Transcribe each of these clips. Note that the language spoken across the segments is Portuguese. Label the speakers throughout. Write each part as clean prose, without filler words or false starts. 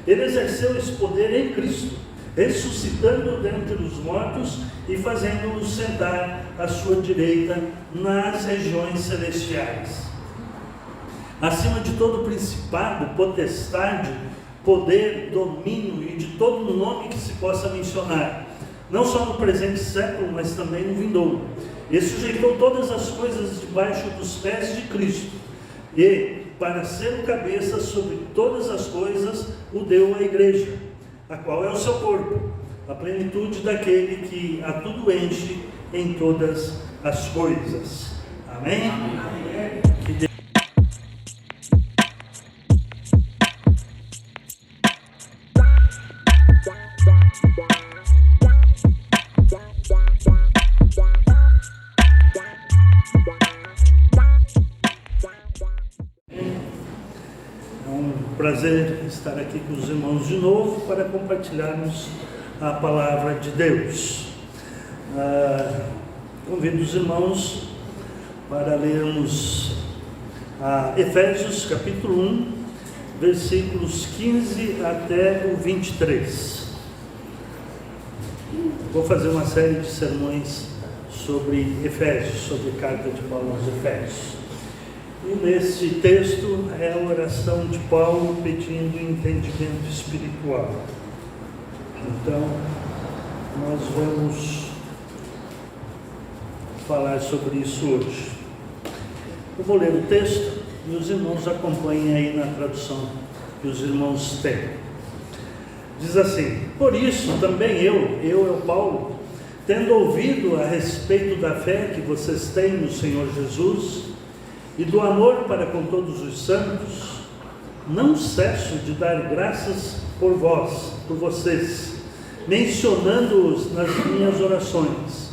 Speaker 1: Ele exerceu esse poder em Cristo, ressuscitando dentre os mortos e fazendo-os sentar à sua direita nas regiões celestiais. Acima de todo principado, potestade, poder, domínio e de todo nome que se possa mencionar, não só no presente século, mas também no vindouro. Ele sujeitou todas as coisas debaixo dos pés de Cristo, e, para ser o cabeça sobre todas as coisas, o deu à igreja, a qual é o seu corpo, a plenitude daquele que a tudo enche em todas as coisas. Amém? Amém. Prazer estar aqui com os irmãos de novo para compartilharmos a palavra de Deus. Convido os irmãos para lermos Efésios capítulo 1, versículos 15 até o 23. Vou fazer uma série de sermões sobre Efésios, sobre a carta de Paulo aos Efésios. E neste texto é a oração de Paulo pedindo entendimento espiritual. Então, nós vamos falar sobre isso hoje. Eu vou ler o texto e os irmãos acompanhem aí na tradução que os irmãos têm. Diz assim: por isso também eu, Paulo, tendo ouvido a respeito da fé que vocês têm no Senhor Jesus, e do amor para com todos os santos, não cesso de dar graças por vocês, mencionando-os nas minhas orações.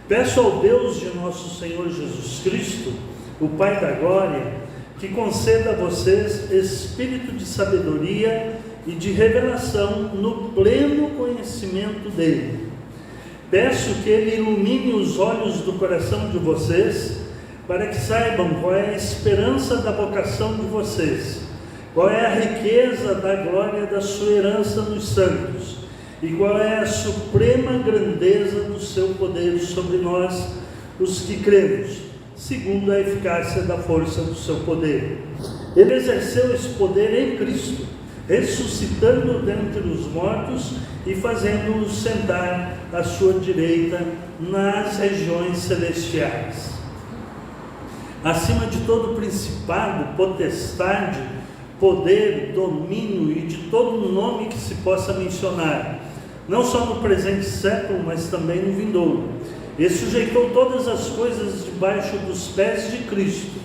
Speaker 1: Peço ao Deus de nosso Senhor Jesus Cristo, o Pai da glória, que conceda a vocês espírito de sabedoria e de revelação no pleno conhecimento dele. Peço que ele ilumine os olhos do coração de vocês, para que saibam qual é a esperança da vocação de vocês, qual é a riqueza da glória da sua herança nos santos, e qual é a suprema grandeza do seu poder sobre nós, os que cremos, segundo a eficácia da força do seu poder. Ele exerceu esse poder em Cristo, ressuscitando dentre os mortos e fazendo-os sentar à sua direita nas regiões celestiais. Acima de todo principado, potestade, poder, domínio e de todo nome que se possa mencionar, não só no presente século, mas também no vindouro. Ele sujeitou todas as coisas debaixo dos pés de Cristo,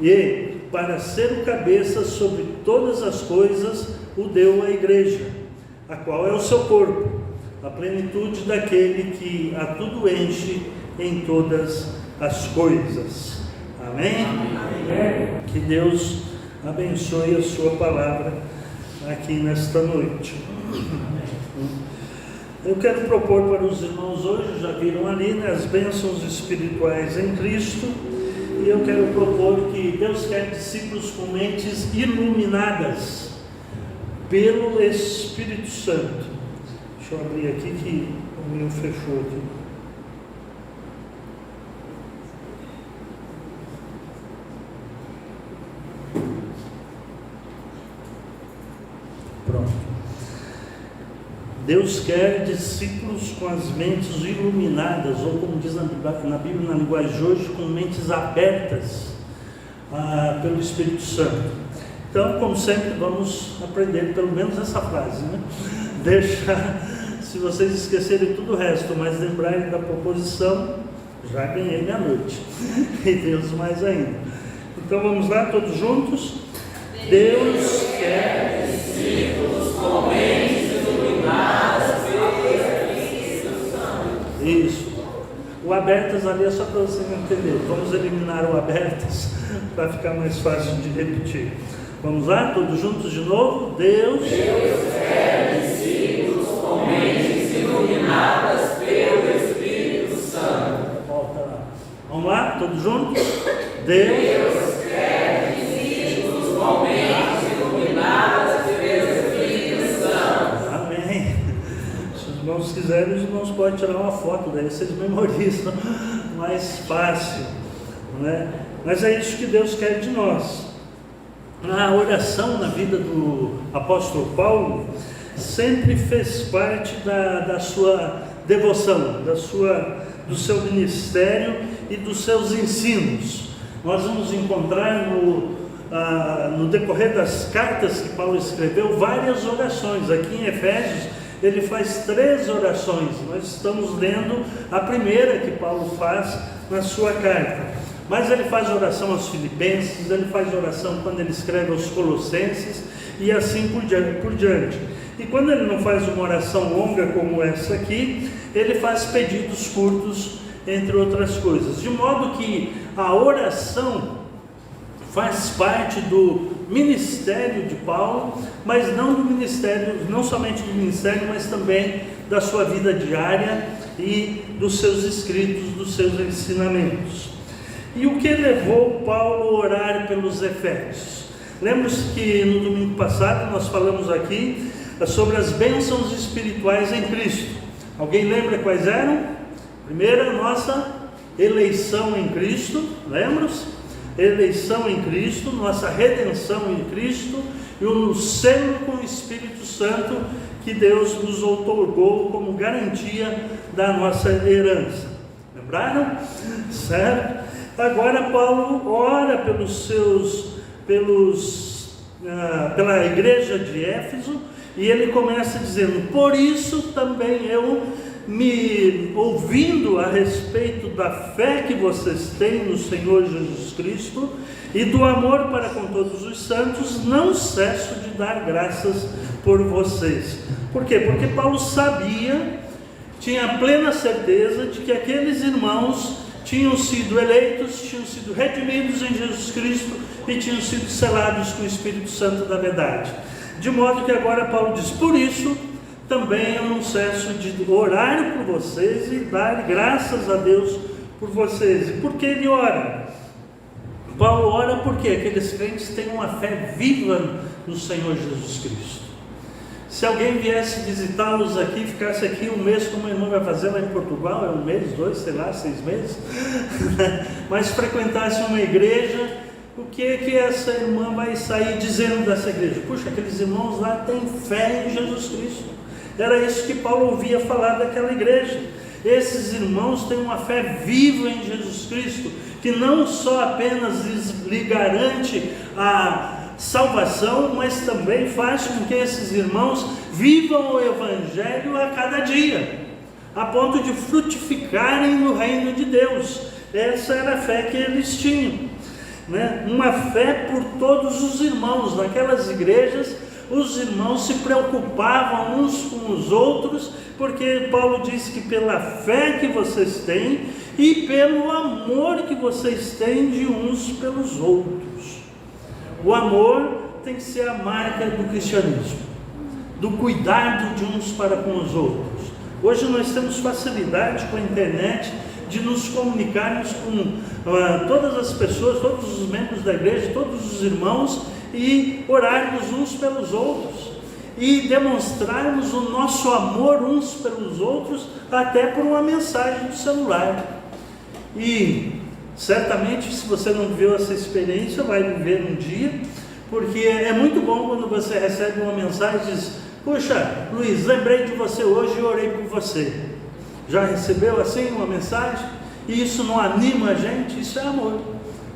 Speaker 1: e, para ser o cabeça sobre todas as coisas, o deu à igreja, a qual é o seu corpo, a plenitude daquele que a tudo enche em todas as coisas. Amém? Amém? Que Deus abençoe a sua palavra aqui nesta noite. Eu quero propor para os irmãos hoje, já viram ali, as bênçãos espirituais em Cristo, e eu quero propor que Deus quer discípulos com mentes iluminadas pelo Espírito Santo. Deixa eu abrir aqui que o meu fechou aqui. Deus quer discípulos com as mentes iluminadas, ou como diz na Bíblia, na linguagem de hoje, com mentes abertas pelo Espírito Santo. Então, como sempre, vamos aprender pelo menos essa frase, né? Se vocês esquecerem tudo o resto, mas lembrarem da proposição, já ganhei minha noite. E Deus mais ainda. Então vamos lá, todos juntos. Deus quer discípulos com mentes iluminadas pelo Espírito Santo. Isso. O abertas ali é só para vocês entenderem. Vamos eliminar o abertas para ficar mais fácil de repetir. Vamos lá, todos juntos de novo. Deus quer discípulos com mentes iluminadas pelo Espírito Santo. Volta lá. Vamos lá, todos juntos. Deus quer discípulos com mentes iluminadas pelo Espírito irmãos quiserem, os irmãos podem tirar uma foto, daí vocês memorizam mais fácil, né? Mas é isso que Deus quer de nós. A oração na vida do apóstolo Paulo sempre fez parte da sua devoção, do seu ministério e dos seus ensinos. Nós vamos encontrar no decorrer das cartas que Paulo escreveu várias orações. Aqui em Efésios ele faz 3 orações. Nós estamos lendo a primeira que Paulo faz na sua carta. Mas ele faz oração aos Filipenses, ele faz oração quando ele escreve aos Colossenses e assim por diante. E quando ele não faz uma oração longa como essa aqui, ele faz pedidos curtos, entre outras coisas. De modo que a oração faz parte do ministério de Paulo, mas não do ministério, não somente do ministério, mas também da sua vida diária e dos seus escritos, dos seus ensinamentos. E o que levou Paulo a orar pelos Efésios? Lembra-se que no domingo passado nós falamos aqui sobre as bênçãos espirituais em Cristo. Alguém lembra quais eram? Primeira, nossa eleição em Cristo, lembra-se? Eleição em Cristo, nossa redenção em Cristo e o selo com o Espírito Santo que Deus nos outorgou como garantia da nossa herança. Lembraram? Certo? Agora Paulo ora pela igreja de Éfeso e ele começa dizendo: por isso também eu, me ouvindo a respeito da fé que vocês têm no Senhor Jesus Cristo e do amor para com todos os santos, não cesso de dar graças por vocês. Por quê? Porque Paulo sabia, tinha plena certeza de que aqueles irmãos tinham sido eleitos, tinham sido redimidos em Jesus Cristo e tinham sido selados com o Espírito Santo da verdade. De modo que agora Paulo diz: por isso também eu não cesso de orar por vocês e dar graças a Deus por vocês. E por que ele ora? Paulo ora porque aqueles crentes têm uma fé viva no Senhor Jesus Cristo. Se alguém viesse visitá-los aqui, ficasse aqui um mês, como a irmã vai fazer lá em Portugal, é um mês, 2, sei lá, 6 meses, mas frequentasse uma igreja, o que é que essa irmã vai sair dizendo dessa igreja? Puxa, aqueles irmãos lá têm fé em Jesus Cristo. Era isso que Paulo ouvia falar daquela igreja. Esses irmãos têm uma fé viva em Jesus Cristo, que não só apenas lhe garante a salvação, mas também faz com que esses irmãos vivam o Evangelho a cada dia, a ponto de frutificarem no reino de Deus. Essa era a fé que eles tinham, né? Uma fé por todos os irmãos. Naquelas igrejas, os irmãos se preocupavam uns com os outros, porque Paulo disse que pela fé que vocês têm e pelo amor que vocês têm de uns pelos outros. O amor tem que ser a marca do cristianismo, do cuidado de uns para com os outros. Hoje nós temos facilidade com a internet de nos comunicarmos com todas as pessoas, todos os membros da igreja, todos os irmãos, e orarmos uns pelos outros e demonstrarmos o nosso amor uns pelos outros, até por uma mensagem do celular. E certamente, se você não viveu essa experiência, vai viver um dia, porque é muito bom quando você recebe uma mensagem e diz: puxa, Luiz, lembrei de você hoje e orei por você. Já recebeu assim uma mensagem? E isso não anima a gente? Isso é amor,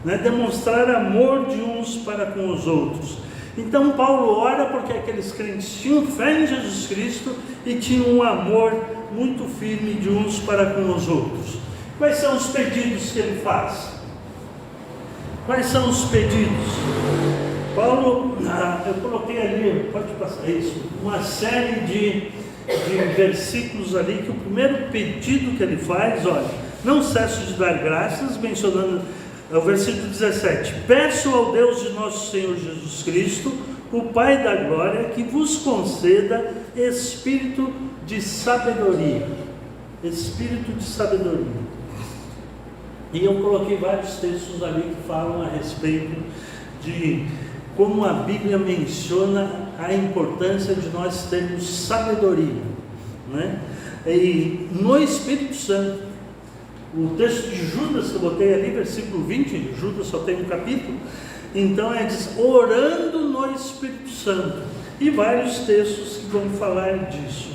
Speaker 1: né? Demonstrar amor de uns para com os outros. Então Paulo ora porque aqueles crentes tinham fé em Jesus Cristo e tinham um amor muito firme de uns para com os outros. Quais são os pedidos que ele faz? Quais são os pedidos? Paulo, eu coloquei ali, pode passar isso, uma série de versículos ali, que o primeiro pedido que ele faz, olha: não cesso de dar graças, mencionando o versículo 17: peço ao Deus de nosso Senhor Jesus Cristo, o Pai da glória, que vos conceda espírito de sabedoria. Espírito de sabedoria. E eu coloquei vários textos ali que falam a respeito de como a Bíblia menciona a importância de nós termos sabedoria. né? E no Espírito Santo. O texto de Judas que eu botei ali, versículo 20, Judas só tem um capítulo, então diz, orando no Espírito Santo, e vários textos que vão falar disso,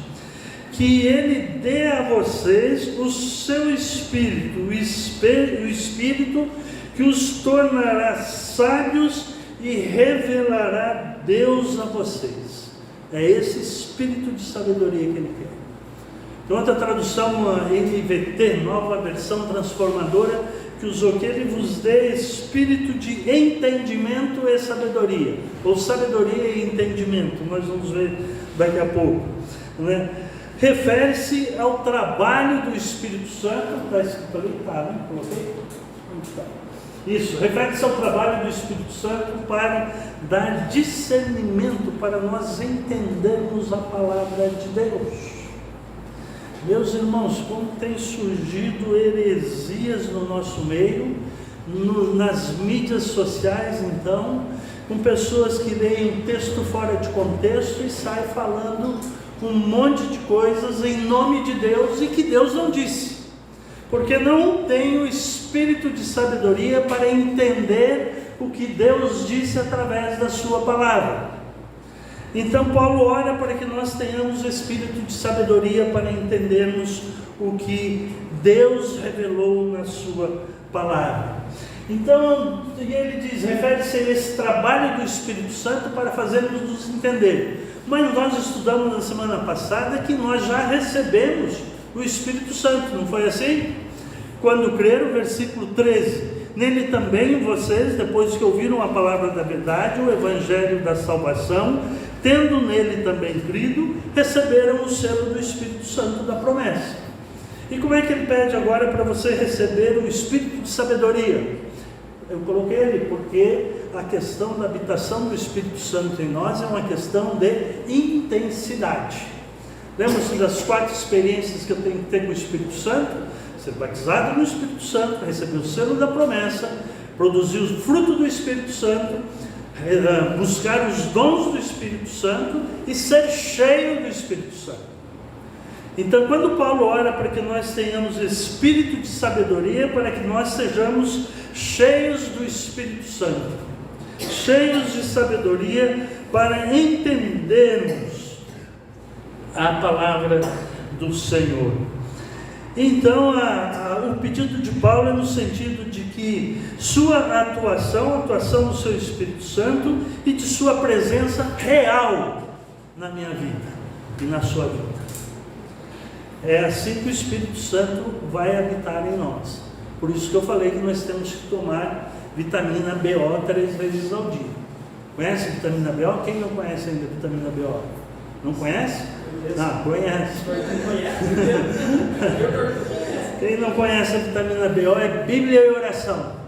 Speaker 1: que Ele dê a vocês o seu Espírito, o Espírito que os tornará sábios e revelará Deus a vocês. É esse Espírito de sabedoria que Ele quer. Tem outra tradução, NVT, nova versão transformadora, que usou que Ele vos dê espírito de entendimento e sabedoria, ou sabedoria e entendimento, nós vamos ver daqui a pouco, né? Refere-se ao trabalho do Espírito Santo, está escrito ali, tá, né? Coloquei? Onde está? Isso, refere-se ao trabalho do Espírito Santo para dar discernimento, para nós entendermos a palavra de Deus. Meus irmãos, como tem surgido heresias no nosso meio, nas mídias sociais, então, com pessoas que leem um texto fora de contexto e saem falando um monte de coisas em nome de Deus e que Deus não disse, porque não tem o espírito de sabedoria para entender o que Deus disse através da sua palavra. Então Paulo ora para que nós tenhamos o espírito de sabedoria para entendermos o que Deus revelou na sua palavra. Então ele diz, refere-se a esse trabalho do Espírito Santo para fazermos nos entender. Mas nós estudamos na semana passada que nós já recebemos o Espírito Santo, não foi assim? Quando creram, versículo 13, nele também vocês, depois que ouviram a palavra da verdade, o evangelho da salvação, tendo nele também crido, receberam o selo do Espírito Santo da promessa. E como é que ele pede agora para você receber o Espírito de sabedoria? Eu coloquei ali porque a questão da habitação do Espírito Santo em nós é uma questão de intensidade. Lembra-se das 4 experiências que eu tenho que ter com o Espírito Santo? Ser batizado no Espírito Santo, receber o selo da promessa, produzir o fruto do Espírito Santo, buscar os dons do Espírito Santo e ser cheio do Espírito Santo. Então, quando Paulo ora para que nós tenhamos espírito de sabedoria, para que nós sejamos cheios do Espírito Santo, cheios de sabedoria para entendermos a palavra do Senhor. Então, o pedido de Paulo é no sentido de que sua atuação, a atuação do seu Espírito Santo e de sua presença real na minha vida e na sua vida. É assim que o Espírito Santo vai habitar em nós. Por isso que eu falei que nós temos que tomar vitamina BO 3 vezes ao dia. Conhece a vitamina BO? Quem não conhece ainda a vitamina BO? Não conhece? Não, conhece. Quem não conhece a vitamina BO é Bíblia e oração,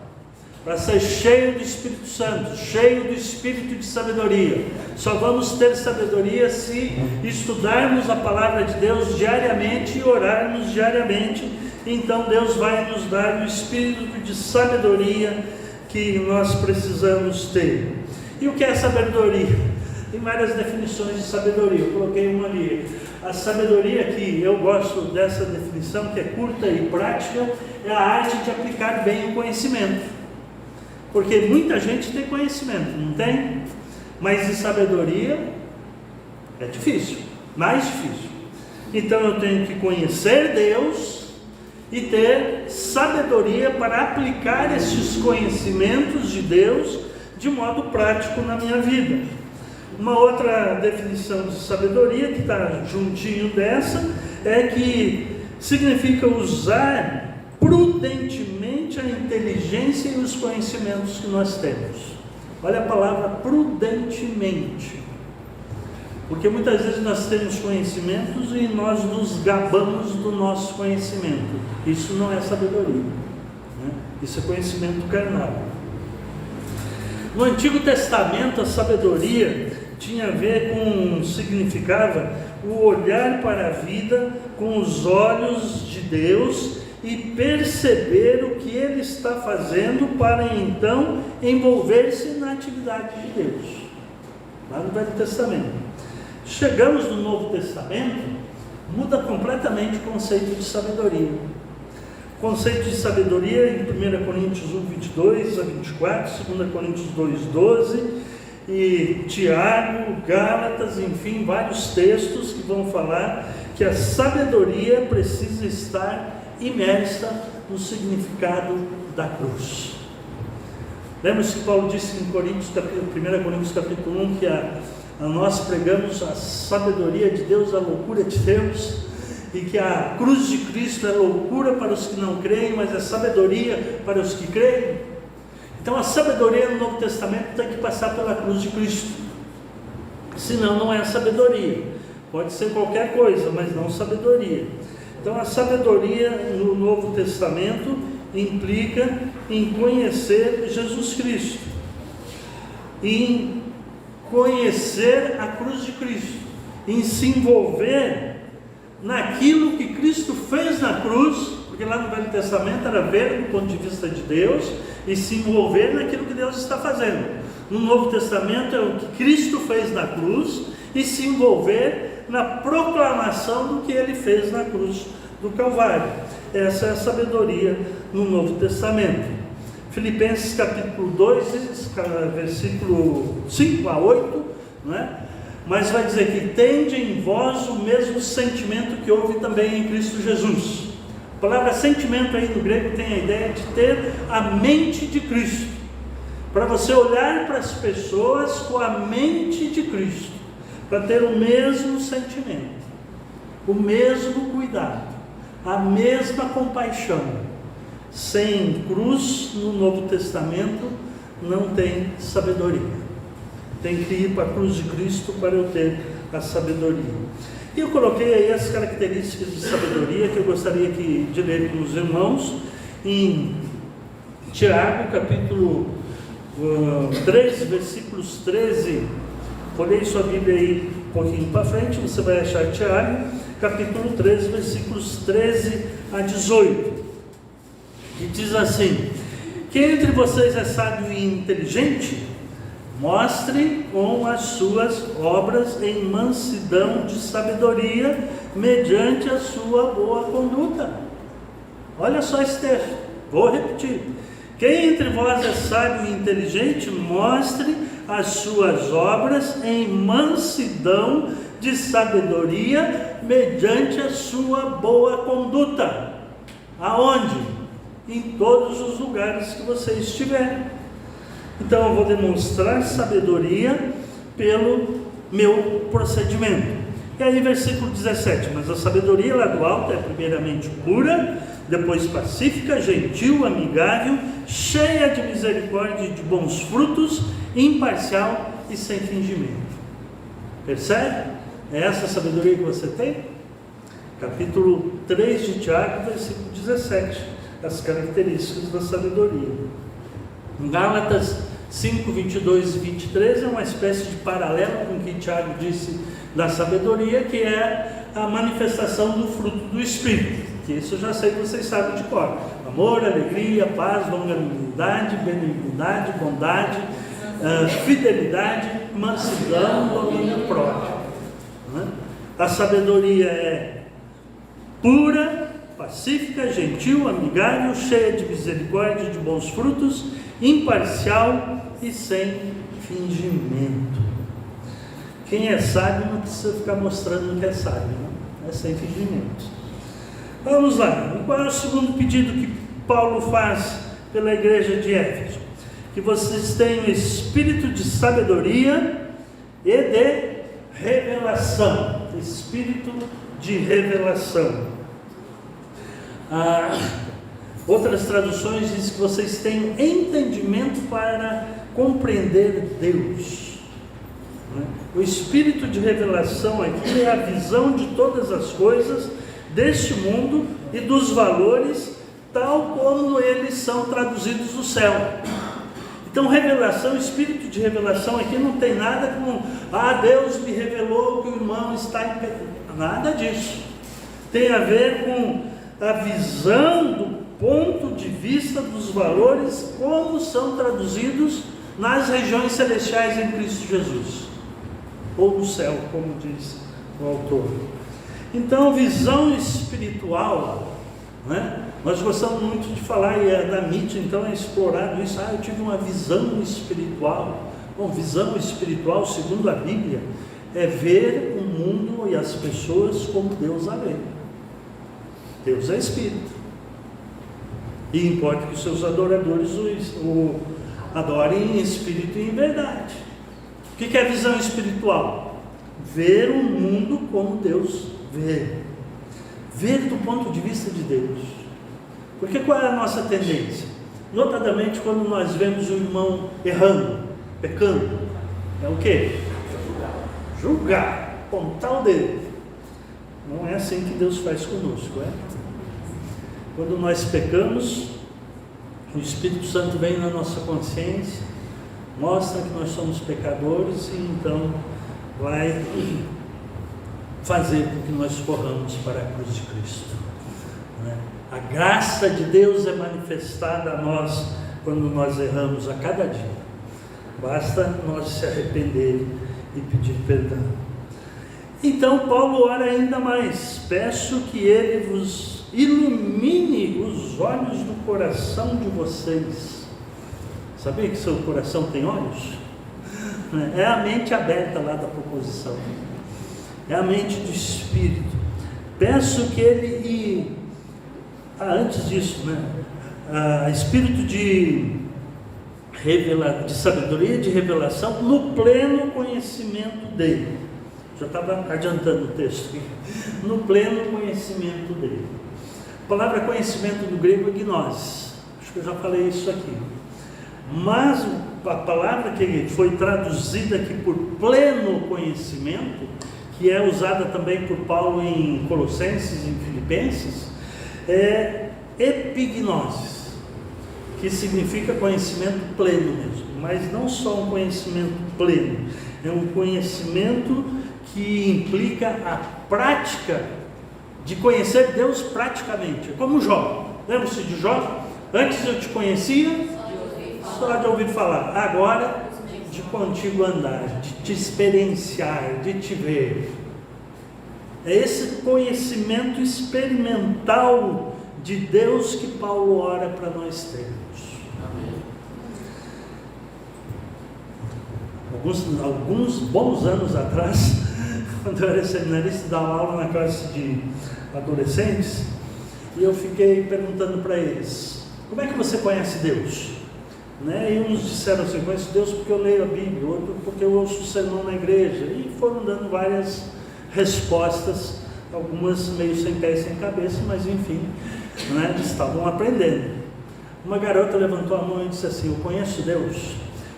Speaker 1: para ser cheio do Espírito Santo, cheio do Espírito de sabedoria. Só vamos ter sabedoria se estudarmos a palavra de Deus diariamente e orarmos diariamente. Então Deus vai nos dar o Espírito de sabedoria que nós precisamos ter. E o que é sabedoria? Tem várias definições de sabedoria, eu coloquei uma ali. A sabedoria aqui, eu gosto dessa definição, que é curta e prática, é a arte de aplicar bem o conhecimento. Porque muita gente tem conhecimento, não tem? Mas de sabedoria é difícil, mais difícil. Então eu tenho que conhecer Deus e ter sabedoria para aplicar esses conhecimentos de Deus de modo prático na minha vida. Uma outra definição de sabedoria, que está juntinho dessa, é que significa usar prudentemente a inteligência e os conhecimentos que nós temos. Olha a palavra prudentemente, porque muitas vezes nós temos conhecimentos e nós nos gabamos do nosso conhecimento. Isso não é sabedoria, né? Isso é conhecimento carnal. No Antigo Testamento, a sabedoria tinha a ver com, significava o olhar para a vida com os olhos de Deus e perceber o que Ele está fazendo para então envolver-se na atividade de Deus. Lá no Velho Testamento. Chegamos no Novo Testamento, muda completamente o conceito de sabedoria. O conceito de sabedoria em 1 Coríntios 1, 22 a 24, 2 Coríntios 2, 12, e Tiago, Gálatas, enfim, vários textos que vão falar que a sabedoria precisa estar imersa no significado da cruz. Lembra-se que Paulo disse em 1 Coríntios capítulo 1 que nós pregamos a sabedoria de Deus, a loucura de Deus, e que a cruz de Cristo é loucura para os que não creem, mas é sabedoria para os que creem. Então a sabedoria no Novo Testamento tem que passar pela cruz de Cristo, senão não é sabedoria. Pode ser qualquer coisa, mas não sabedoria. Então a sabedoria no Novo Testamento implica em conhecer Jesus Cristo, em conhecer a cruz de Cristo, em se envolver naquilo que Cristo fez na cruz, porque lá no Velho Testamento era ver do ponto de vista de Deus e se envolver naquilo que Deus está fazendo. No Novo Testamento é o que Cristo fez na cruz e se envolver na proclamação do que Ele fez na cruz do Calvário. Essa é a sabedoria no Novo Testamento. Filipenses capítulo 2, versículo 5 a 8, né? Mas vai dizer que tende em vós o mesmo sentimento que houve também em Cristo Jesus. A palavra sentimento aí no grego tem a ideia de ter a mente de Cristo, para você olhar para as pessoas com a mente de Cristo, para ter o mesmo sentimento, o mesmo cuidado, a mesma compaixão. Sem cruz no Novo Testamento não tem sabedoria. Tem que ir para a cruz de Cristo para eu ter a sabedoria. E eu coloquei aí as características de sabedoria que eu gostaria de ler com os irmãos em Tiago, capítulo 3, versículos 13. Olhei sua Bíblia aí um pouquinho para frente, você vai achar Tiago, capítulo 3, versículos 13 a 18. E diz assim: quem entre vocês é sábio e inteligente, mostre com as suas obras em mansidão de sabedoria, mediante a sua boa conduta. Olha só esse texto, vou repetir. Quem entre vós é sábio e inteligente, mostre as suas obras em mansidão de sabedoria, mediante a sua boa conduta. Aonde? Em todos os lugares que você estiver. Então eu vou demonstrar sabedoria pelo meu procedimento. E aí versículo 17, mas a sabedoria lá do alto é primeiramente pura, depois pacífica, gentil, amigável, cheia de misericórdia e de bons frutos, imparcial e sem fingimento. Percebe? É essa a sabedoria que você tem? Capítulo 3 de Tiago, versículo 17, as características da sabedoria. Em Gálatas 5, 22 e 23 é uma espécie de paralelo com o que Tiago disse da sabedoria, que é a manifestação do fruto do Espírito, que isso eu já sei que vocês sabem de cor: amor, alegria, paz, longanimidade, benignidade, bondade, fidelidade, mansidão, domínio próprio. A sabedoria é pura, pacífica, gentil, amigável, cheia de misericórdia e de bons frutos, imparcial e sem fingimento. Quem é sábio não precisa ficar mostrando que é sábio, não? É sem fingimento. Vamos lá, qual é o segundo pedido que Paulo faz pela igreja de Éfeso? Que vocês tenham espírito de sabedoria e de revelação. Espírito de revelação. Outras traduções dizem que vocês tenham entendimento para compreender Deus. O espírito de revelação aqui é a visão de todas as coisas deste mundo e dos valores tal como eles são traduzidos no céu. Então revelação, espírito de revelação aqui não tem nada com Deus me revelou que o irmão está em pecado. Nada disso. Tem a ver com a visão do ponto de vista dos valores como são traduzidos nas regiões celestiais em Cristo Jesus, ou no céu, como diz o autor. Então, visão espiritual, né? Nós gostamos muito de falar, e da mídia então é explorado isso. Eu tive uma visão espiritual. Bom, visão espiritual, segundo a Bíblia, é ver o mundo e as pessoas como Deus a vê. Deus é Espírito, e importa que os seus adoradores o adorem em Espírito e em verdade. O que é visão espiritual? Ver o mundo como Deus vê, ver do ponto de vista de Deus. Porque qual é a nossa tendência? Notadamente quando nós vemos o irmão errando, pecando, é o quê? Julgar, apontar o dedo. Não é assim que Deus faz conosco, é? Quando nós pecamos, o Espírito Santo vem na nossa consciência, mostra que nós somos pecadores e então vai fazer com que nós corramos para a cruz de Cristo, né? A graça de Deus é manifestada a nós quando nós erramos a cada dia. Basta nós se arrepender e pedir perdão. Então Paulo ora ainda mais: peço que Ele vos ilumine os olhos do coração de vocês. Sabia que seu coração tem olhos? É a mente aberta lá da proposição, é a mente do Espírito. Peço que Ele, antes disso, Espírito de sabedoria e de revelação no pleno conhecimento dele. Já estava adiantando o texto aqui. No pleno conhecimento dele. A palavra conhecimento do grego é gnosis. Acho que eu já falei isso aqui. Mas a palavra que foi traduzida aqui por pleno conhecimento, que é usada também por Paulo em Colossenses e em Filipenses, é epignosis, que significa conhecimento pleno mesmo. Mas não só um conhecimento pleno, é um conhecimento que implica a prática de conhecer Deus praticamente. É como Jó. Lembra-se de Jó? Antes eu te conhecia só de ouvir falar, agora de contigo andar, de te experienciar, de te ver. É esse conhecimento experimental de Deus que Paulo ora para nós termos. Alguns bons anos atrás, quando eu era seminarista, dava aula na classe de adolescentes, e eu fiquei perguntando para eles: como é que você conhece Deus? E uns disseram assim: conheço Deus porque eu leio a Bíblia, outro porque eu ouço o sermão na igreja, e foram dando várias respostas, algumas meio sem pé e sem cabeça, mas enfim, estavam aprendendo. Uma garota levantou a mão e disse assim: eu conheço Deus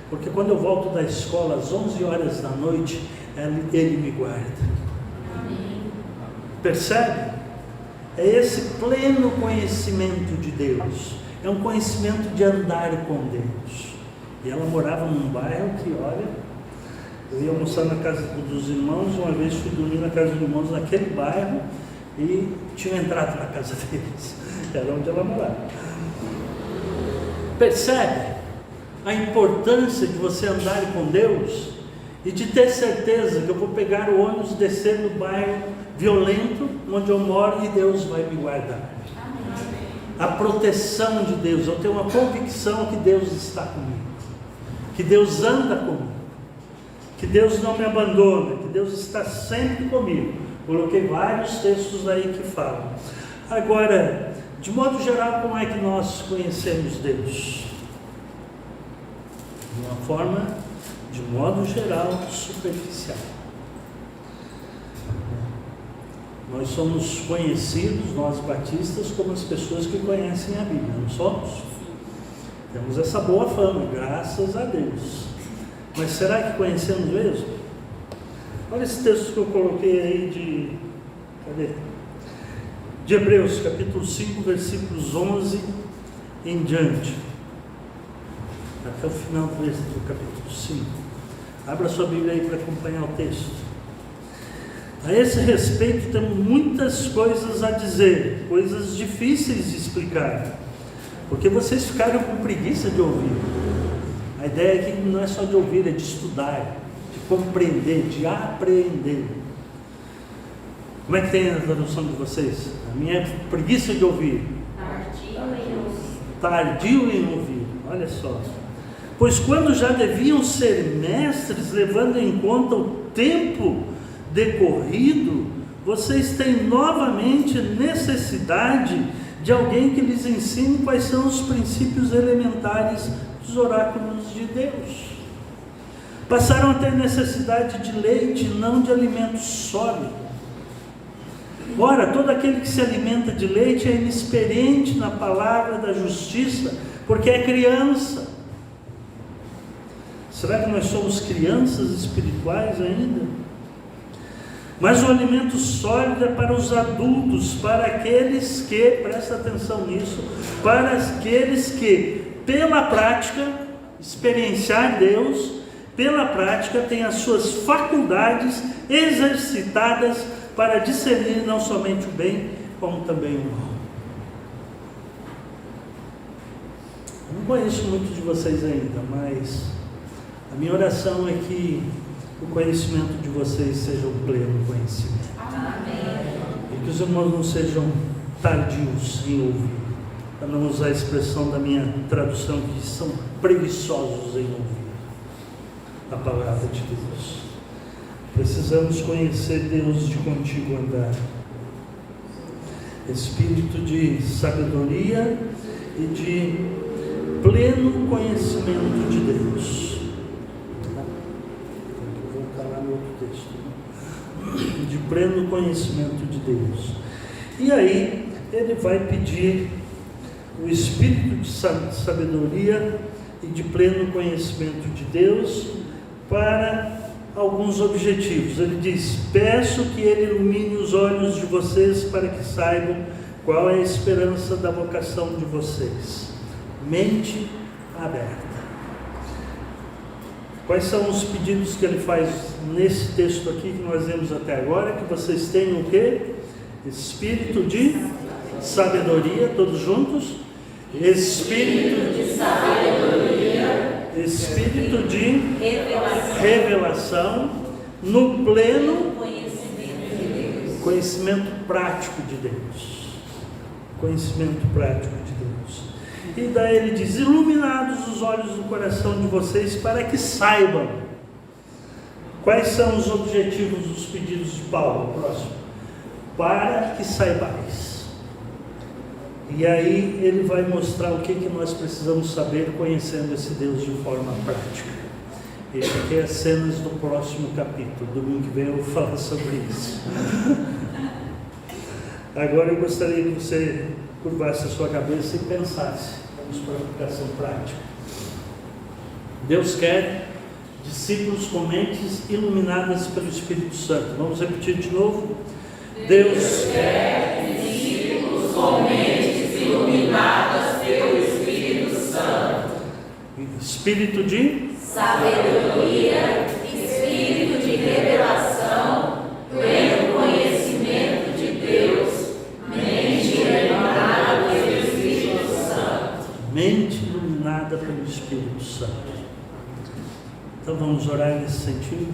Speaker 1: porque quando eu volto da escola às 11 horas da noite, Ele me guarda. Amém. Percebe? É esse pleno conhecimento de Deus, é um conhecimento de andar com Deus. E ela morava num bairro que, olha, eu ia almoçar na casa dos irmãos, uma vez fui dormir na casa dos irmãos naquele bairro e tinha entrado na casa deles, era onde ela morava. Percebe a importância de você andar com Deus e de ter certeza que eu vou pegar o ônibus e descer no bairro violento onde eu moro e Deus vai me guardar. Amém. A proteção de Deus, eu tenho uma convicção que Deus está comigo, que Deus anda comigo, que Deus não me abandona, que Deus está sempre comigo. Coloquei vários textos aí que falam. Agora, de modo geral, como é que nós conhecemos Deus? De uma forma, de modo geral, superficial. Nós somos conhecidos, nós batistas, como as pessoas que conhecem a Bíblia, não somos? Temos essa boa fama, graças a Deus. Mas será que conhecemos mesmo? Olha esse texto que eu coloquei aí de Hebreus, capítulo 5, versículos 11 em diante. Até o final do capítulo 5. Abra sua Bíblia aí para acompanhar o texto. A esse respeito temos muitas coisas a dizer, coisas difíceis de explicar, porque vocês ficaram com preguiça de ouvir. A ideia aqui não é só de ouvir, é de estudar, de compreender, de apreender. Como é que tem a tradução de vocês? A minha é preguiça de ouvir. Tardio em ouvir. Olha só. Pois quando já deviam ser mestres, levando em conta o tempo decorrido, vocês têm novamente necessidade de alguém que lhes ensine quais são os princípios elementares dos oráculos de Deus. Passaram a ter necessidade de leite, não de alimento sólido. Ora, todo aquele que se alimenta de leite é inexperiente na palavra da justiça, porque é criança. Será que nós somos crianças espirituais ainda? Mas o alimento sólido é para os adultos, para aqueles que, presta atenção nisso, para aqueles que, pela prática, experienciar Deus, pela prática, têm as suas faculdades exercitadas para discernir não somente o bem, como também o mal. Eu não conheço muitos de vocês ainda, mas a minha oração é que o conhecimento de vocês seja um pleno conhecimento. Amém. E que os irmãos não sejam tardios em ouvir, para não usar a expressão da minha tradução, que são preguiçosos em ouvir a palavra de Deus. Precisamos conhecer Deus de contigo andar. Espírito de sabedoria e de pleno conhecimento de Deus. De pleno conhecimento de Deus. E aí ele vai pedir o espírito de sabedoria e de pleno conhecimento de Deus para alguns objetivos. Ele diz: peço que ele ilumine os olhos de vocês para que saibam qual é a esperança da vocação de vocês. Mente aberta. Quais são os pedidos que ele faz nesse texto aqui que nós vemos até agora? Que vocês tenham o quê? Espírito de sabedoria, todos juntos? Espírito de sabedoria, espírito de revelação no pleno conhecimento prático de Deus. Conhecimento prático de Deus. E daí ele diz: iluminados os olhos do coração de vocês para que saibam. Quais são os objetivos dos pedidos de Paulo? Próximo. Para que saibais. E aí ele vai mostrar o que nós precisamos saber conhecendo esse Deus de forma prática. Esse aqui é as cenas do próximo capítulo. Domingo que vem eu vou falar sobre isso. Agora eu gostaria que você curvasse a sua cabeça e pensasse. Vamos para a aplicação prática. Deus quer discípulos com mentes iluminadas pelo Espírito Santo. Vamos repetir de novo? Deus quer discípulos com mentes iluminadas pelo Espírito Santo. Espírito de sabedoria, espírito de revelação, pleno conhecimento de Deus, mente iluminada pelo Espírito Santo. Mente iluminada pelo Espírito Santo. Então vamos orar nesse sentido.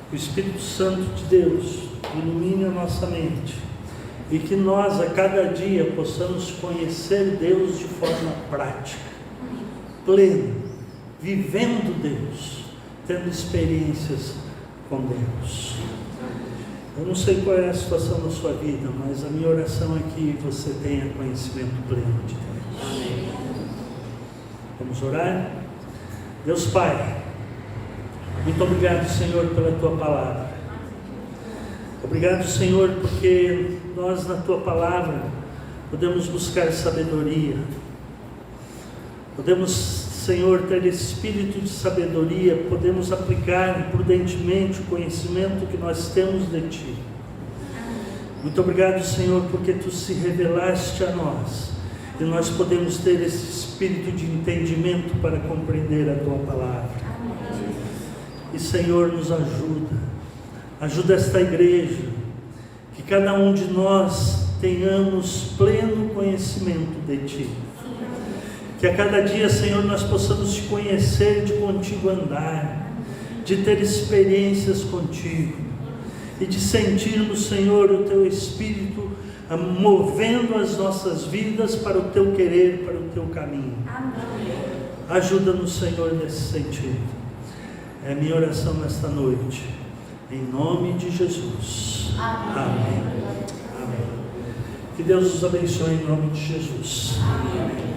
Speaker 1: Que o Espírito Santo de Deus ilumine a nossa mente e que nós a cada dia possamos conhecer Deus de forma prática, plena, vivendo Deus, tendo experiências com Deus. Eu não sei qual é a situação da sua vida, mas a minha oração é que você tenha conhecimento pleno de Deus. Vamos orar? Deus Pai, muito obrigado, Senhor, pela Tua Palavra. Obrigado, Senhor, porque nós na Tua Palavra podemos buscar sabedoria. Podemos, Senhor, ter espírito de sabedoria, podemos aplicar prudentemente o conhecimento que nós temos de Ti. Muito obrigado, Senhor, porque Tu se revelaste a nós e nós podemos ter esse espírito de entendimento para compreender a Tua Palavra. E, Senhor, nos ajuda esta igreja, que cada um de nós tenhamos pleno conhecimento de Ti. Que a cada dia, Senhor, nós possamos Te conhecer, de contigo andar, de ter experiências contigo. e de sentirmos, Senhor, o Teu Espírito movendo as nossas vidas para o Teu querer, para o Teu caminho.
Speaker 2: Amém.
Speaker 1: Ajuda-nos, Senhor, nesse sentido. É a minha oração nesta noite, em nome de Jesus. Amém. Amém. Que Deus nos abençoe em nome de Jesus.
Speaker 2: Amém.